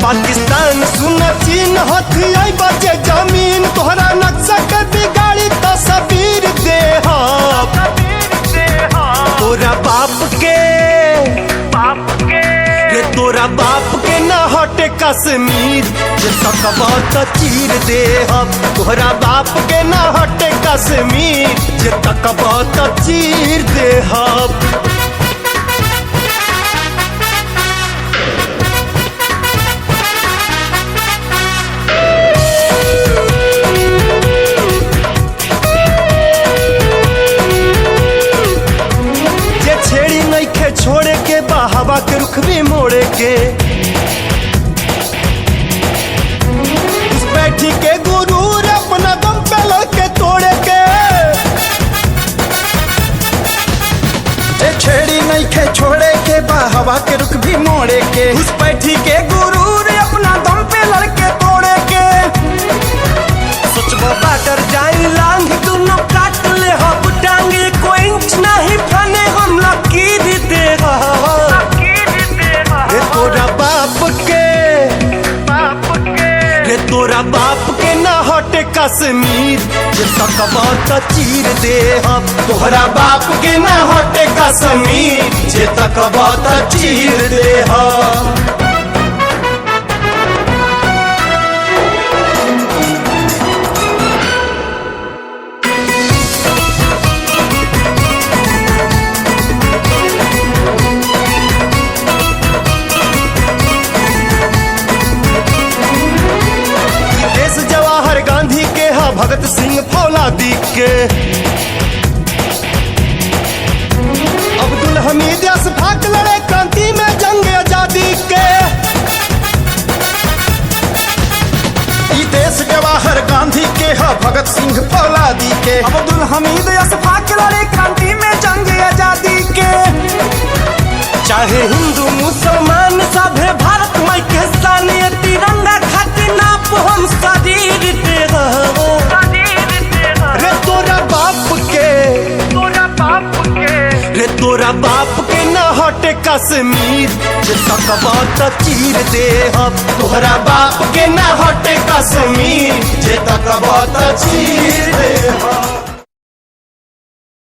पाकिस्तान सुन चीन हथियाई बजे जमीन तोहरा नक्शा के बिगाड़ी तस्वीर दे तोरा बाप के तोरा बाप के न हटे कश्मीर जे तकबा त चीर दे तोहरा बाप के न हटे कश्मीर जे तकबा त चीर दे छोड़े के हवा के रुख भी मोड़े के उस बैठी के गुरूर अपना दम पे लड़के तोड़े के छेड़ी नहीं खे छोड़े के हवा के रुख भी मोड़े के उस बैठी के गुरूर अपना दम पे लड़के तोड़े के सोचबो बाटर जाई लांग दोनों काट ले हम टांगे कोई इंच नहीं फने हम लकीर दे तोरा बाप के न हटे कश्मीर जे तकबा त चीर दे तोहरा बाप के न हटे कश्मीर जे तकबा त चीर दे गांधी के भगत सिंह फौलादी के अब्दुल हमीद अशफाक लड़े क्रांति में जंग आजादी के देश जवाहर गांधी के भगत सिंह फौलादी के अब्दुल हमीद अशफाक लड़े क्रांति में जंग आजादी के चाहे हिंदू मुसलमान सभे भारत माई के सानिय तिरंगा खातिर नाप हम शरीर दे तोरा बाप के न हटे कश्मीर जे तकबा त चीर दे तोहरा बाप के न हटे कश्मीर जे तकबा त चीर दे